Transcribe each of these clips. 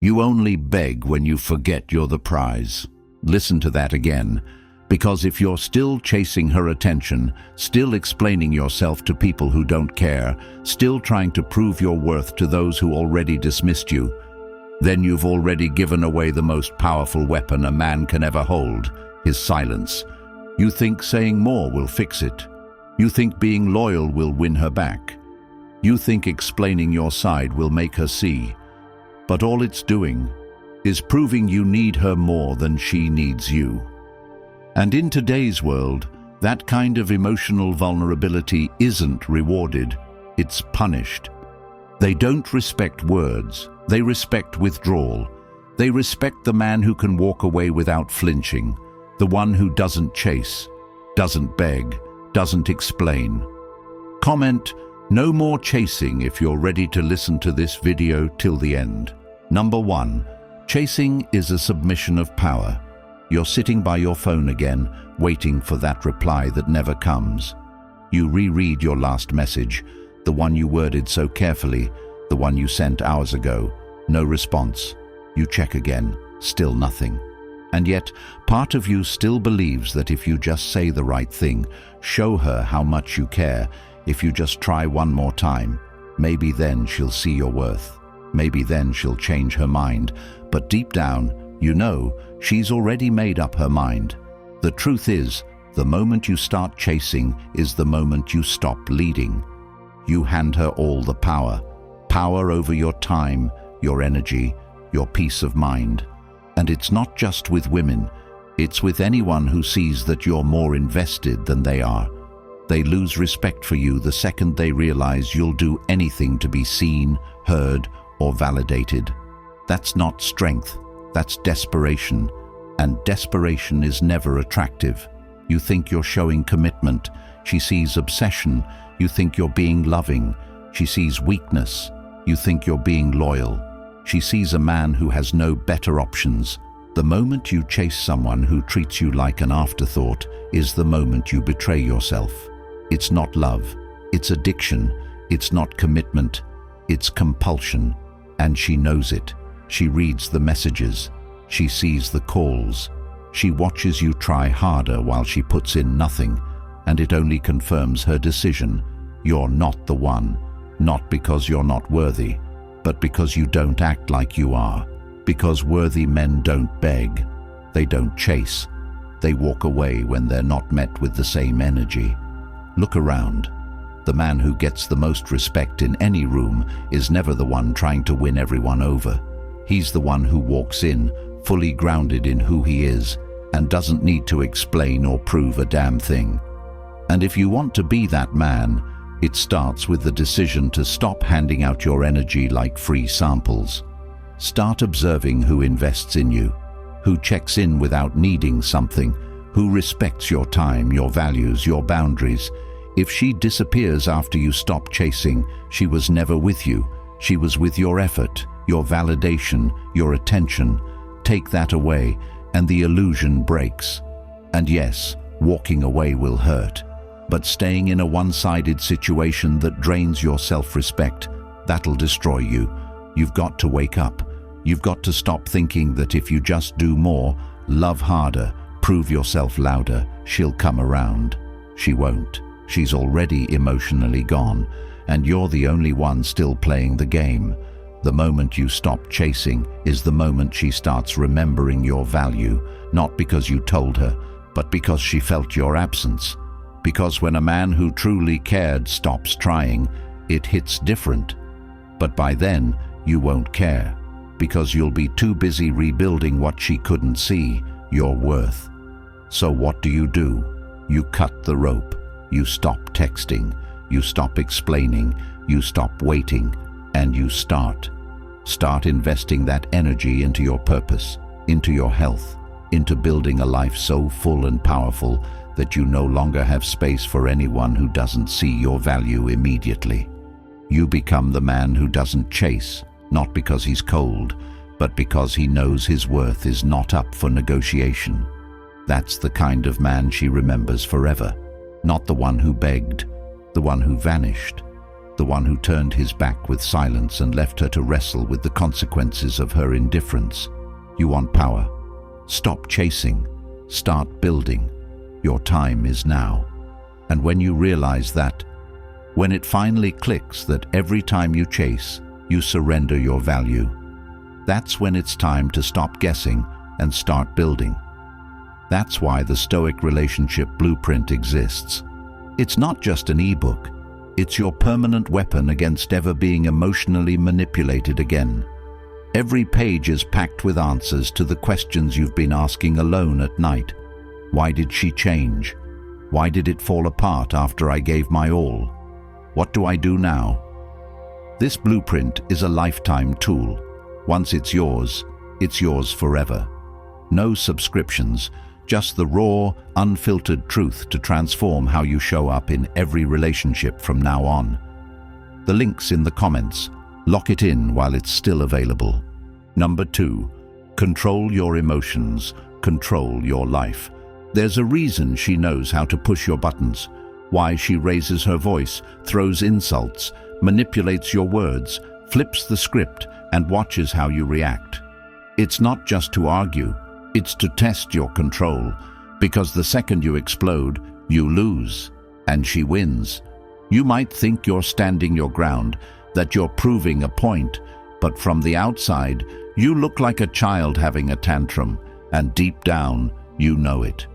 You only beg when you forget you're the prize. Listen to that again, because if you're still chasing her attention, still explaining yourself to people who don't care, still trying to prove your worth to those who already dismissed you, then you've already given away the most powerful weapon a man can ever hold, his silence. You think saying more will fix it. You think being loyal will win her back. You think explaining your side will make her see. But all it's doing is proving you need her more than she needs you. And in today's world, that kind of emotional vulnerability isn't rewarded, it's punished. They don't respect words, they respect withdrawal. They respect the man who can walk away without flinching, the one who doesn't chase, doesn't beg, doesn't explain. Comment, "No more chasing" if you're ready to listen to this video till the end. Number 1. Chasing is a submission of power. You're sitting by your phone again, waiting for that reply that never comes. You reread your last message, the one you worded so carefully, the one you sent hours ago. No response. You check again, still nothing. And yet, part of you still believes that if you just say the right thing, show her how much you care, if you just try one more time, maybe then she'll see your worth. Maybe then she'll change her mind. But deep down, you know, she's already made up her mind. The truth is, the moment you start chasing is the moment you stop leading. You hand her all the power. Power over your time, your energy, your peace of mind. And it's not just with women. It's with anyone who sees that you're more invested than they are. They lose respect for you the second they realize you'll do anything to be seen, heard, or validated. That's not strength, that's desperation. And desperation is never attractive. You think you're showing commitment. She sees obsession. You think you're being loving. She sees weakness. You think you're being loyal. She sees a man who has no better options. The moment you chase someone who treats you like an afterthought is the moment you betray yourself. It's not love. It's addiction. It's not commitment. It's compulsion. And she knows it. She reads the messages. She sees the calls. She watches you try harder while she puts in nothing, and it only confirms her decision. You're not the one, not because you're not worthy, but because you don't act like you are. Because worthy men don't beg. They don't chase. They walk away when they're not met with the same energy. Look around. The man who gets the most respect in any room is never the one trying to win everyone over. He's the one who walks in, fully grounded in who he is, and doesn't need to explain or prove a damn thing. And if you want to be that man, it starts with the decision to stop handing out your energy like free samples. Start observing who invests in you, who checks in without needing something, who respects your time, your values, your boundaries. If she disappears after you stop chasing, she was never with you. She was with your effort, your validation, your attention. Take that away, and the illusion breaks. And yes, walking away will hurt. But staying in a one-sided situation that drains your self-respect, that'll destroy you. You've got to wake up. You've got to stop thinking that if you just do more, love harder, prove yourself louder, she'll come around. She won't. She's already emotionally gone, and you're the only one still playing the game. The moment you stop chasing is the moment she starts remembering your value, not because you told her, but because she felt your absence. Because when a man who truly cared stops trying, it hits different. But by then, you won't care, because you'll be too busy rebuilding what she couldn't see, your worth. So what do? You cut the rope. You stop texting. You stop explaining. You stop waiting. And you start investing that energy into your purpose, into your health, into building a life so full and powerful that you no longer have space for anyone who doesn't see your value immediately. You become the man who doesn't chase, not because he's cold, but because he knows his worth is not up for negotiation. That's the kind of man she remembers forever, not the one who begged, the one who vanished, the one who turned his back with silence and left her to wrestle with the consequences of her indifference. You want power? Stop chasing. Start building. Your time is now. And when you realize that, when it finally clicks that every time you chase, you surrender your value, that's when it's time to stop guessing and start building. That's why the Stoic Relationship Blueprint exists. It's not just an ebook. It's your permanent weapon against ever being emotionally manipulated again. Every page is packed with answers to the questions you've been asking alone at night. Why did she change? Why did it fall apart after I gave my all? What do I do now? This blueprint is a lifetime tool. Once it's yours forever. No subscriptions, just the raw, unfiltered truth to transform how you show up in every relationship from now on. The link's in the comments. Lock it in while it's still available. Number 2, control your emotions, control your life. There's a reason she knows how to push your buttons, why she raises her voice, throws insults, manipulates your words, flips the script, and watches how you react. It's not just to argue, it's to test your control, because the second you explode, you lose, and she wins. You might think you're standing your ground, that you're proving a point, but from the outside, you look like a child having a tantrum, and deep down, you know it.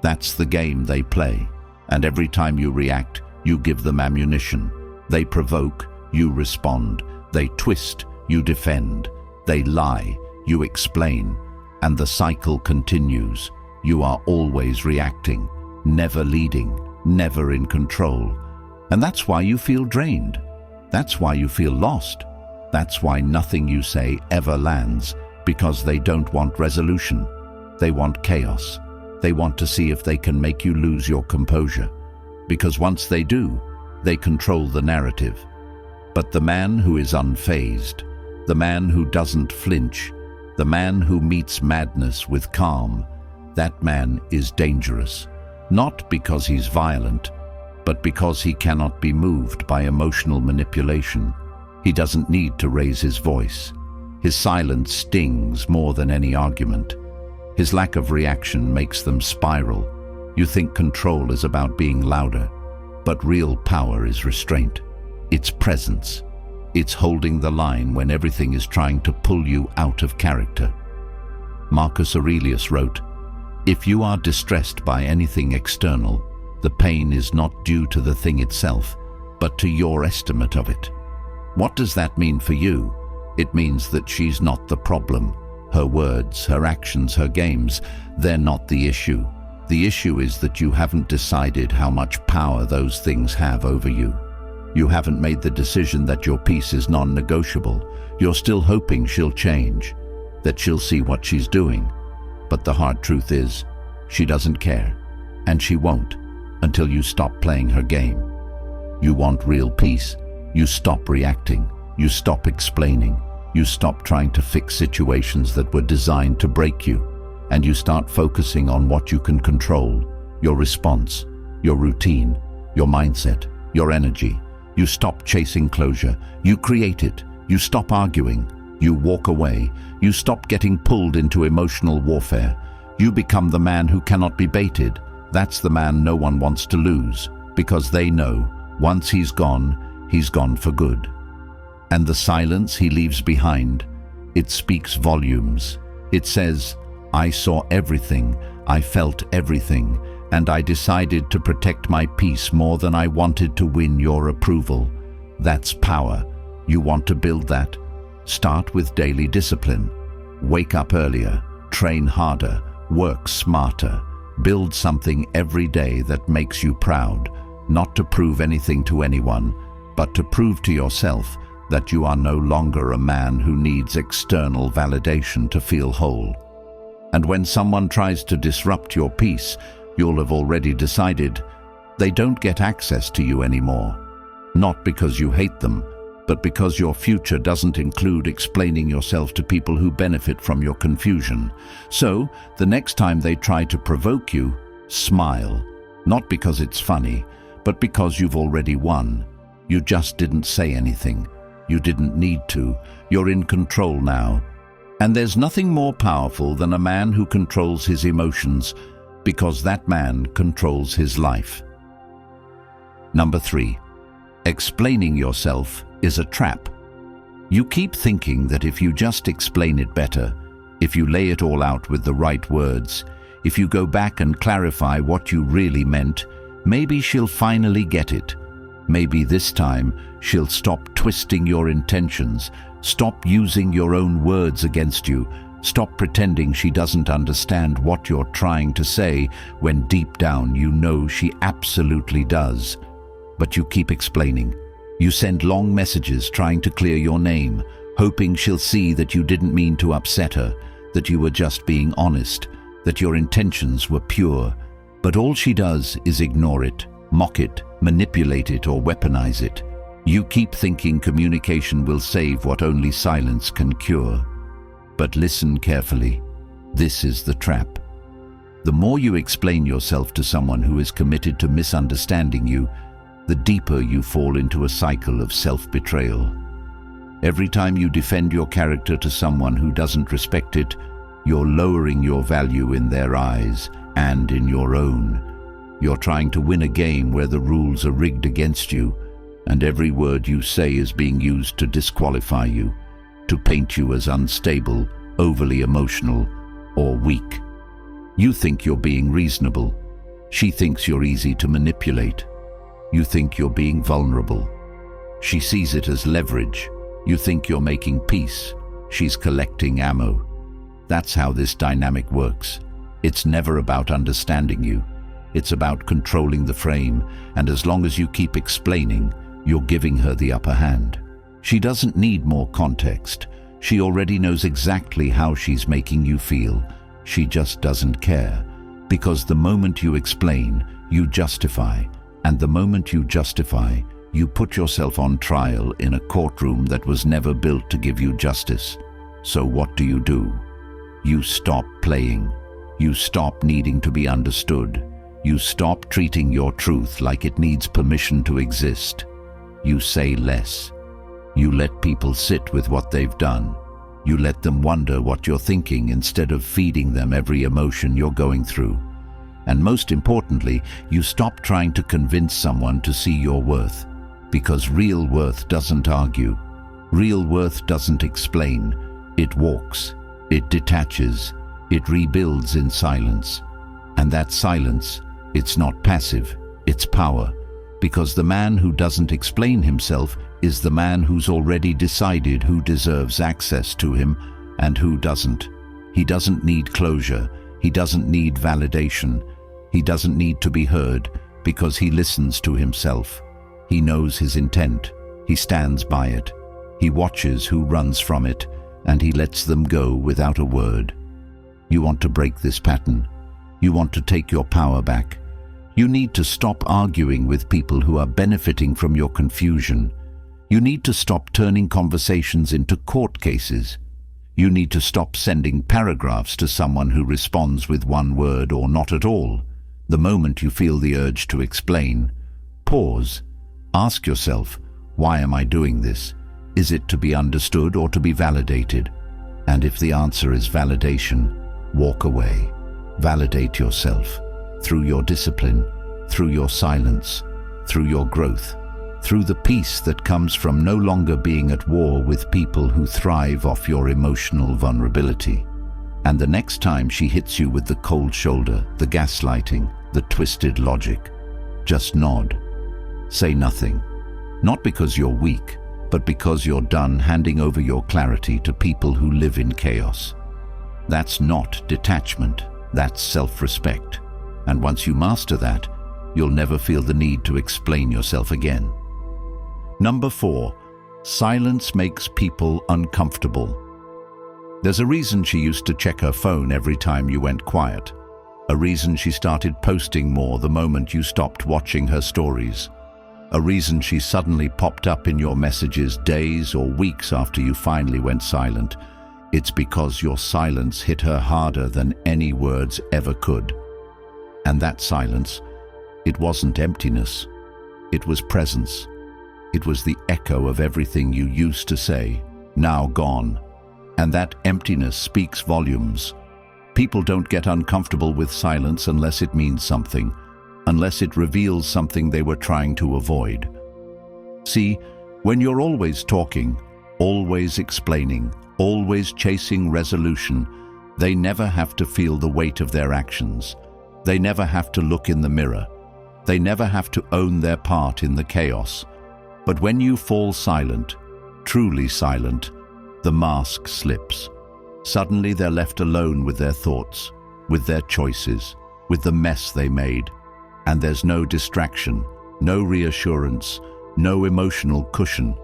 That's the game they play, and every time you react, you give them ammunition. They provoke, you respond. They twist, you defend. They lie, you explain. And the cycle continues. You are always reacting, never leading, never in control. And that's why you feel drained. That's why you feel lost. That's why nothing you say ever lands, because they don't want resolution. They want chaos. They want to see if they can make you lose your composure. Because once they do, they control the narrative. But the man who is unfazed, the man who doesn't flinch, the man who meets madness with calm, that man is dangerous. Not because he's violent, but because he cannot be moved by emotional manipulation. He doesn't need to raise his voice. His silence stings more than any argument. His lack of reaction makes them spiral. You think control is about being louder, but real power is restraint. It's presence. It's holding the line when everything is trying to pull you out of character. Marcus Aurelius wrote, "If you are distressed by anything external, the pain is not due to the thing itself, but to your estimate of it." What does that mean for you? It means that she's not the problem. Her words, her actions, her games, they're not the issue. The issue is that you haven't decided how much power those things have over you. You haven't made the decision that your peace is non-negotiable. You're still hoping she'll change, that she'll see what she's doing. But the hard truth is, she doesn't care, and she won't until you stop playing her game. You want real peace? You stop reacting. You stop explaining. You stop trying to fix situations that were designed to break you, and you start focusing on what you can control: your response, your routine, your mindset, your energy. You stop chasing closure. You create it. You stop arguing. You walk away. You stop getting pulled into emotional warfare. You become the man who cannot be baited. That's the man no one wants to lose, because they know once he's gone for good. And the silence he leaves behind, it speaks volumes. It says, "I saw everything, I felt everything, and I decided to protect my peace more than I wanted to win your approval." That's power. You want to build that? Start with daily discipline. Wake up earlier, train harder, work smarter. Build something every day that makes you proud, not to prove anything to anyone, but to prove to yourself that you are no longer a man who needs external validation to feel whole. And when someone tries to disrupt your peace, you'll have already decided they don't get access to you anymore. Not because you hate them, but because your future doesn't include explaining yourself to people who benefit from your confusion. So, the next time they try to provoke you, smile. Not because it's funny, but because you've already won. You just didn't say anything. You didn't need to. You're in control now. And there's nothing more powerful than a man who controls his emotions, because that man controls his life. Number 3. Explaining yourself is a trap. You keep thinking that if you just explain it better, if you lay it all out with the right words, if you go back and clarify what you really meant, maybe she'll finally get it. Maybe this time she'll stop twisting your intentions, stop using your own words against you, stop pretending she doesn't understand what you're trying to say when deep down you know she absolutely does. But you keep explaining. You send long messages trying to clear your name, hoping she'll see that you didn't mean to upset her, that you were just being honest, that your intentions were pure. But all she does is ignore it, mock it, manipulate it, or weaponize it. You keep thinking communication will save what only silence can cure. But listen carefully. This is the trap. The more you explain yourself to someone who is committed to misunderstanding you, the deeper you fall into a cycle of self-betrayal. Every time you defend your character to someone who doesn't respect it, you're lowering your value in their eyes and in your own. You're trying to win a game where the rules are rigged against you, and every word you say is being used to disqualify you, to paint you as unstable, overly emotional, or weak. You think you're being reasonable. She thinks you're easy to manipulate. You think you're being vulnerable. She sees it as leverage. You think you're making peace. She's collecting ammo. That's how this dynamic works. It's never about understanding you. It's about controlling the frame, and as long as you keep explaining, you're giving her the upper hand. She doesn't need more context. She already knows exactly how she's making you feel. She just doesn't care. Because the moment you explain, you justify. And the moment you justify, you put yourself on trial in a courtroom that was never built to give you justice. So what do? You stop playing. You stop needing to be understood. You stop treating your truth like it needs permission to exist. You say less. You let people sit with what they've done. You let them wonder what you're thinking instead of feeding them every emotion you're going through. And most importantly, you stop trying to convince someone to see your worth. Because real worth doesn't argue. Real worth doesn't explain. It walks. It detaches. It rebuilds in silence. And that silence, it's not passive, it's power. Because the man who doesn't explain himself is the man who's already decided who deserves access to him and who doesn't. He doesn't need closure. He doesn't need validation. He doesn't need to be heard because he listens to himself. He knows his intent. He stands by it. He watches who runs from it, and he lets them go without a word. You want to break this pattern. You want to take your power back. You need to stop arguing with people who are benefiting from your confusion. You need to stop turning conversations into court cases. You need to stop sending paragraphs to someone who responds with one word or not at all. The moment you feel the urge to explain, pause. Ask yourself, why am I doing this? Is it to be understood or to be validated? And if the answer is validation, walk away. Validate yourself through your discipline, through your silence, through your growth, through the peace that comes from no longer being at war with people who thrive off your emotional vulnerability. And the next time she hits you with the cold shoulder, the gaslighting, the twisted logic, just nod. Say nothing. Not because you're weak, but because you're done handing over your clarity to people who live in chaos. That's not detachment, that's self-respect. And once you master that, you'll never feel the need to explain yourself again. Number 4, silence makes people uncomfortable. There's a reason she used to check her phone every time you went quiet. A reason she started posting more the moment you stopped watching her stories. A reason she suddenly popped up in your messages days or weeks after you finally went silent. It's because your silence hit her harder than any words ever could. And that silence, it wasn't emptiness, it was presence. It was the echo of everything you used to say, now gone. And that emptiness speaks volumes. People don't get uncomfortable with silence unless it means something, unless it reveals something they were trying to avoid. See, when you're always talking, always explaining, always chasing resolution, they never have to feel the weight of their actions. They never have to look in the mirror. They never have to own their part in the chaos. But when you fall silent, truly silent, the mask slips. Suddenly they're left alone with their thoughts, with their choices, with the mess they made. And there's no distraction, no reassurance, no emotional cushion.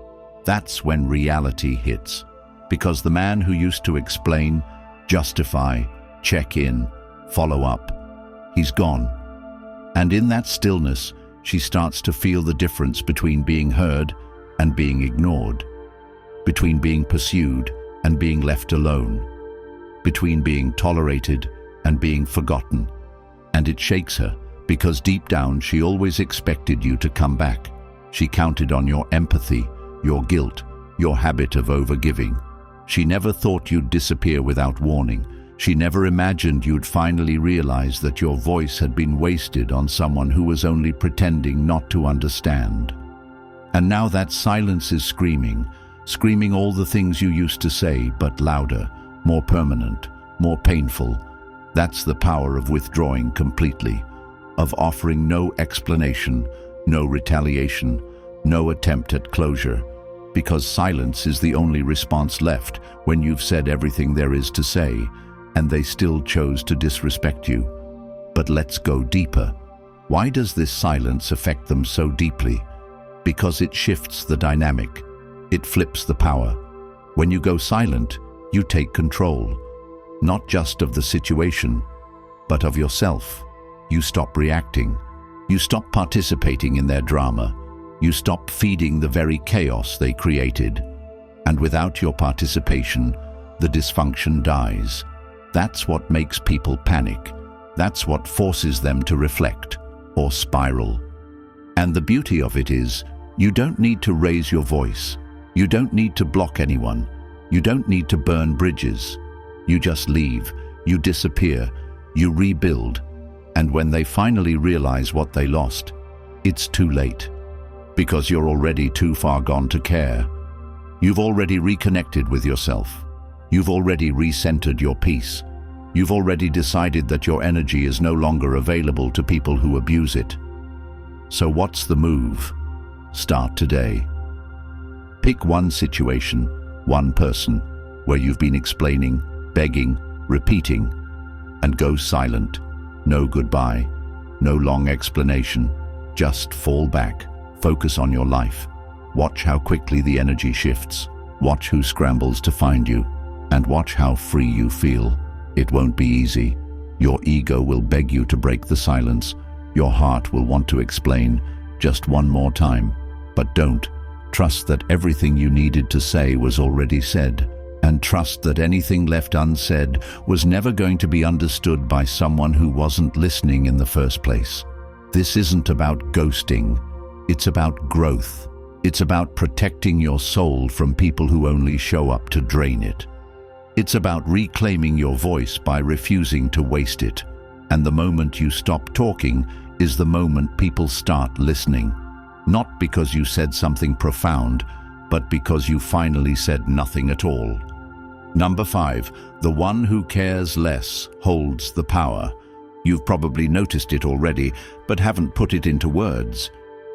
That's when reality hits. Because the man who used to explain, justify, check in, follow up, he's gone. And in that stillness, she starts to feel the difference between being heard and being ignored, between being pursued and being left alone, between being tolerated and being forgotten. And it shakes her, because deep down she always expected you to come back. She counted on your empathy, your guilt, your habit of overgiving. She never thought you'd disappear without warning. She never imagined you'd finally realize that your voice had been wasted on someone who was only pretending not to understand. And now that silence is screaming all the things you used to say, but louder, more permanent, more painful. That's the power of withdrawing completely, of offering no explanation, no retaliation, no attempt at closure, because silence is the only response left when you've said everything there is to say, and they still chose to disrespect you. But let's go deeper. Why does this silence affect them so deeply? Because it shifts the dynamic. It flips the power. When you go silent, you take control, not just of the situation, but of yourself. You stop reacting. You stop participating in their drama. You stop feeding the very chaos they created. And without your participation, the dysfunction dies. That's what makes people panic. That's what forces them to reflect or spiral. And the beauty of it is, you don't need to raise your voice. You don't need to block anyone. You don't need to burn bridges. You just leave. You disappear. You rebuild. And when they finally realize what they lost, it's too late. Because you're already too far gone to care. You've already reconnected with yourself. You've already recentered your peace. You've already decided that your energy is no longer available to people who abuse it. So what's the move? Start today. Pick one situation, one person, where you've been explaining, begging, repeating, and go silent. No goodbye, no long explanation. Just fall back. Focus on your life. Watch how quickly the energy shifts. Watch who scrambles to find you. And watch how free you feel. It won't be easy. Your ego will beg you to break the silence. Your heart will want to explain just one more time. But don't. Trust that everything you needed to say was already said. And trust that anything left unsaid was never going to be understood by someone who wasn't listening in the first place. This isn't about ghosting. It's about growth. It's about protecting your soul from people who only show up to drain it. It's about reclaiming your voice by refusing to waste it. And the moment you stop talking is the moment people start listening. Not because you said something profound, but because you finally said nothing at all. Number 5, the one who cares less holds the power. You've probably noticed it already, but haven't put it into words.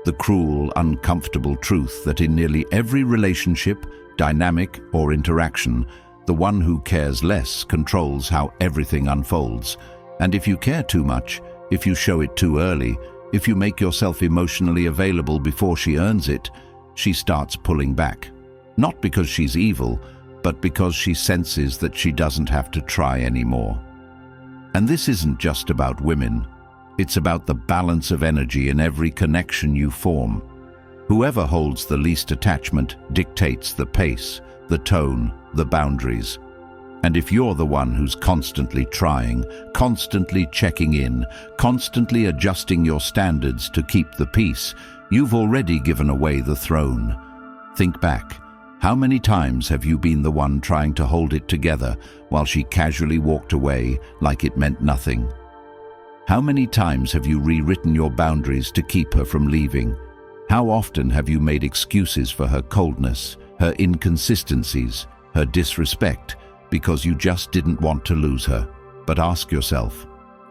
The cruel, uncomfortable truth that in nearly every relationship, dynamic, or interaction, the one who cares less controls how everything unfolds. And if you care too much, if you show it too early, if you make yourself emotionally available before she earns it, she starts pulling back. Not because she's evil, but because she senses that she doesn't have to try anymore. And this isn't just about women. It's about the balance of energy in every connection you form. Whoever holds the least attachment dictates the pace, the tone, the boundaries. And if you're the one who's constantly trying, constantly checking in, constantly adjusting your standards to keep the peace, You've already given away the throne. Think back. How many times have you been the one trying to hold it together while she casually walked away like it meant nothing? How many times have you rewritten your boundaries to keep her from leaving? How often have you made excuses for her coldness, her inconsistencies, her disrespect, because you just didn't want to lose her? But ask yourself,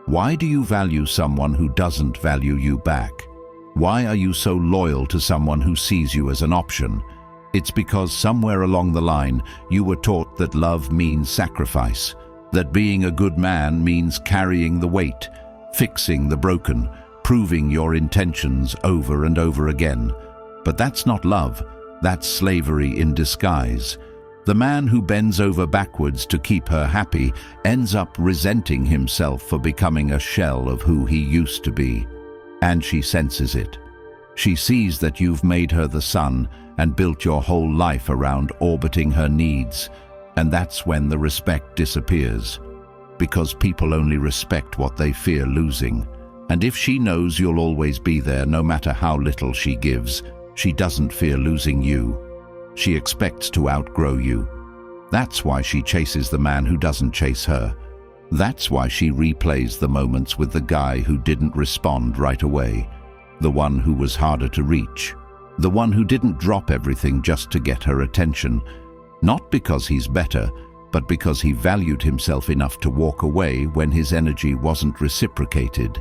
why do you value someone who doesn't value you back? Why are you so loyal to someone who sees you as an option? It's because somewhere along the line you were taught that love means sacrifice, that being a good man means carrying the weight, fixing the broken, proving your intentions over and over again. But that's not love, that's slavery in disguise. The man who bends over backwards to keep her happy ends up resenting himself for becoming a shell of who he used to be. And she senses it. She sees that you've made her the sun and built your whole life around orbiting her needs, and that's when the respect disappears. Because people only respect what they fear losing. And if she knows you'll always be there no matter how little she gives, she doesn't fear losing you. She expects to outgrow you. That's why she chases the man who doesn't chase her. That's why she replays the moments with the guy who didn't respond right away. The one who was harder to reach. The one who didn't drop everything just to get her attention. Not because he's better, but because he valued himself enough to walk away when his energy wasn't reciprocated.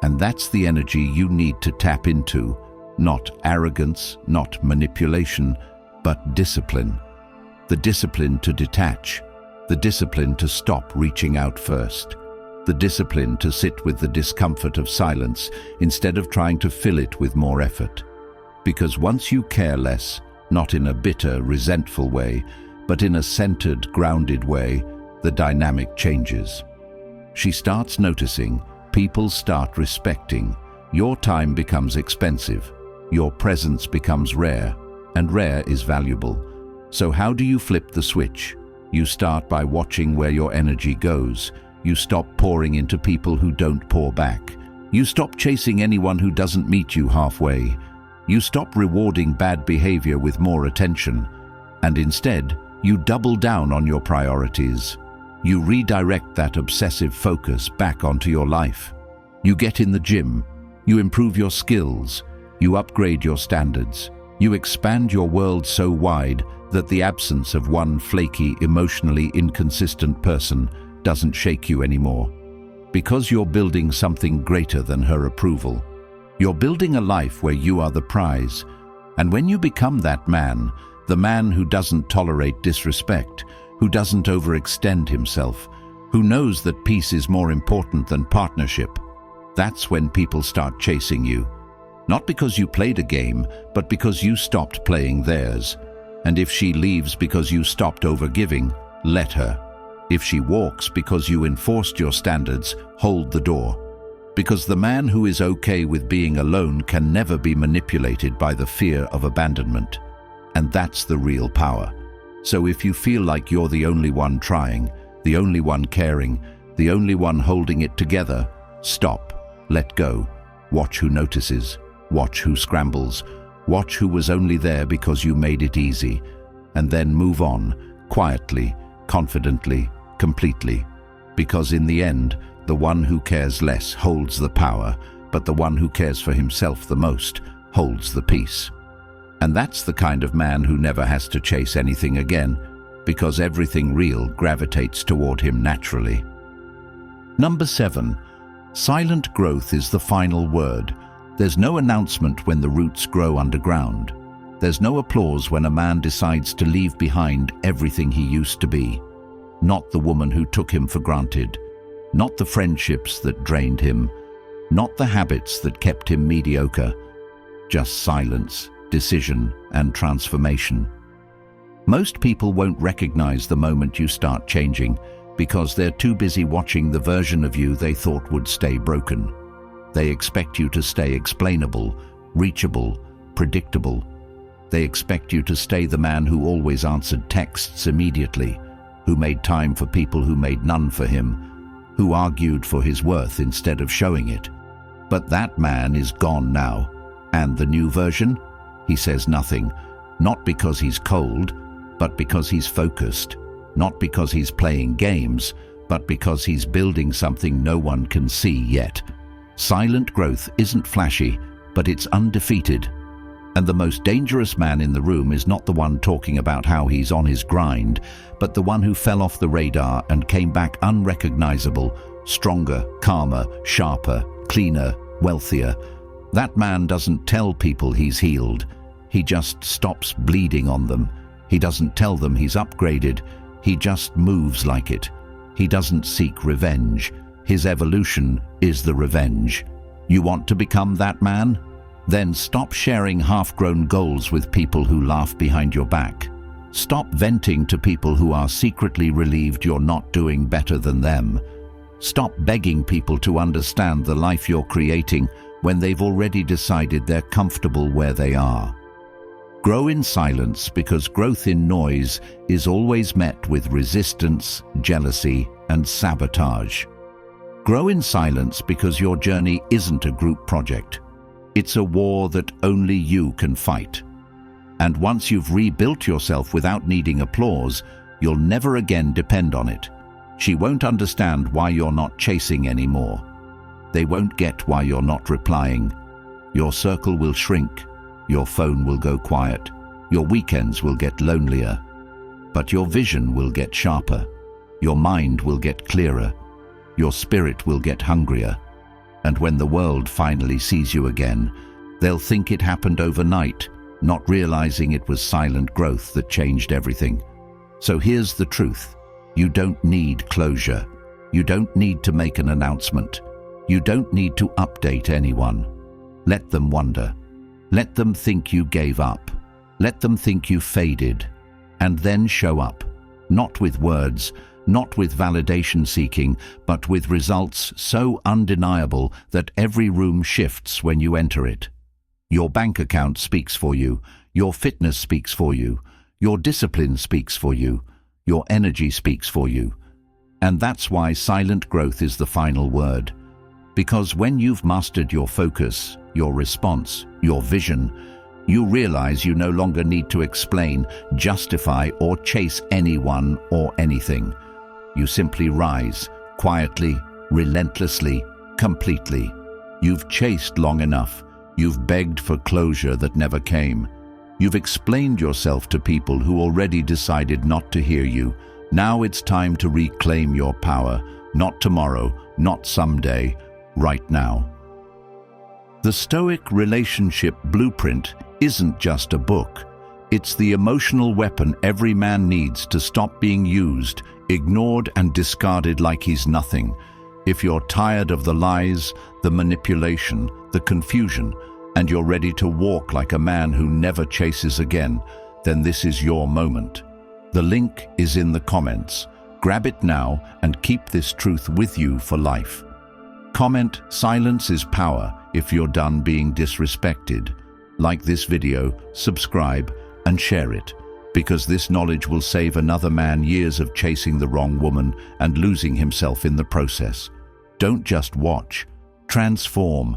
And that's the energy you need to tap into. Not arrogance, not manipulation, but discipline. The discipline to detach. The discipline to stop reaching out first. The discipline to sit with the discomfort of silence instead of trying to fill it with more effort. Because once you care less, not in a bitter, resentful way, but in a centered, grounded way, the dynamic changes. She starts noticing, people start respecting, your time becomes expensive, your presence becomes rare, and rare is valuable. So how do you flip the switch? You start by watching where your energy goes. You stop pouring into people who don't pour back. You stop chasing anyone who doesn't meet you halfway. You stop rewarding bad behavior with more attention. And instead, you double down on your priorities. You redirect that obsessive focus back onto your life. You get in the gym. You improve your skills. You upgrade your standards. You expand your world so wide that the absence of one flaky, emotionally inconsistent person doesn't shake you anymore. Because you're building something greater than her approval. You're building a life where you are the prize. And when you become that man, the man who doesn't tolerate disrespect, who doesn't overextend himself, who knows that peace is more important than partnership, that's when people start chasing you. Not because you played a game, but because you stopped playing theirs. And if she leaves because you stopped overgiving, let her. If she walks because you enforced your standards, hold the door. Because the man who is okay with being alone can never be manipulated by the fear of abandonment. And that's the real power. So if you feel like you're the only one trying, the only one caring, the only one holding it together, stop, let go, watch who notices, watch who scrambles, watch who was only there because you made it easy, and then move on, quietly, confidently, completely. Because in the end, the one who cares less holds the power, but the one who cares for himself the most holds the peace. And that's the kind of man who never has to chase anything again, because everything real gravitates toward him naturally. Number 7. Silent growth is the final word. There's no announcement when the roots grow underground. There's no applause when a man decides to leave behind everything he used to be. Not the woman who took him for granted. Not the friendships that drained him. Not the habits that kept him mediocre. Just silence, decision, and transformation. Most people won't recognize the moment you start changing because they're too busy watching the version of you they thought would stay broken. They expect you to stay explainable, reachable, predictable. They expect you to stay the man who always answered texts immediately, who made time for people who made none for him, who argued for his worth instead of showing it. But that man is gone now. And the new version? He says nothing, not because he's cold, but because he's focused, not because he's playing games, but because he's building something no one can see yet. Silent growth isn't flashy, but it's undefeated. And the most dangerous man in the room is not the one talking about how he's on his grind, but the one who fell off the radar and came back unrecognizable, stronger, calmer, sharper, cleaner, wealthier. That man doesn't tell people he's healed. He just stops bleeding on them. He doesn't tell them he's upgraded. He just moves like it. He doesn't seek revenge. His evolution is the revenge. You want to become that man? Then stop sharing half-grown goals with people who laugh behind your back. Stop venting to people who are secretly relieved you're not doing better than them. Stop begging people to understand the life you're creating when they've already decided they're comfortable where they are. Grow in silence, because growth in noise is always met with resistance, jealousy, and sabotage. Grow in silence because your journey isn't a group project. It's a war that only you can fight. And once you've rebuilt yourself without needing applause, you'll never again depend on it. She won't understand why you're not chasing anymore. They won't get why you're not replying. Your circle will shrink. Your phone will go quiet. Your weekends will get lonelier. But your vision will get sharper. Your mind will get clearer. Your spirit will get hungrier. And when the world finally sees you again, they'll think it happened overnight, not realizing it was silent growth that changed everything. So here's the truth. You don't need closure. You don't need to make an announcement. You don't need to update anyone. Let them wonder. Let them think you gave up. Let them think you faded. And then show up. Not with words, not with validation seeking, but with results so undeniable that every room shifts when you enter it. Your bank account speaks for you. Your fitness speaks for you. Your discipline speaks for you. Your energy speaks for you. And that's why silent growth is the final word. Because when you've mastered your focus, your response, your vision, you realize you no longer need to explain, justify, or chase anyone or anything. You simply rise, quietly, relentlessly, completely. You've chased long enough. You've begged for closure that never came. You've explained yourself to people who already decided not to hear you. Now it's time to reclaim your power. Not tomorrow, not someday, right now. The Stoic Relationship Blueprint isn't just a book. It's the emotional weapon every man needs to stop being used, ignored, and discarded like he's nothing. If you're tired of the lies, the manipulation, the confusion, and you're ready to walk like a man who never chases again, then this is your moment. The link is in the comments. Grab it now and keep this truth with you for life. Comment, "Silence is power," if you're done being disrespected. Like this video, subscribe, and share it, because this knowledge will save another man years of chasing the wrong woman and losing himself in the process. Don't just watch. Transform.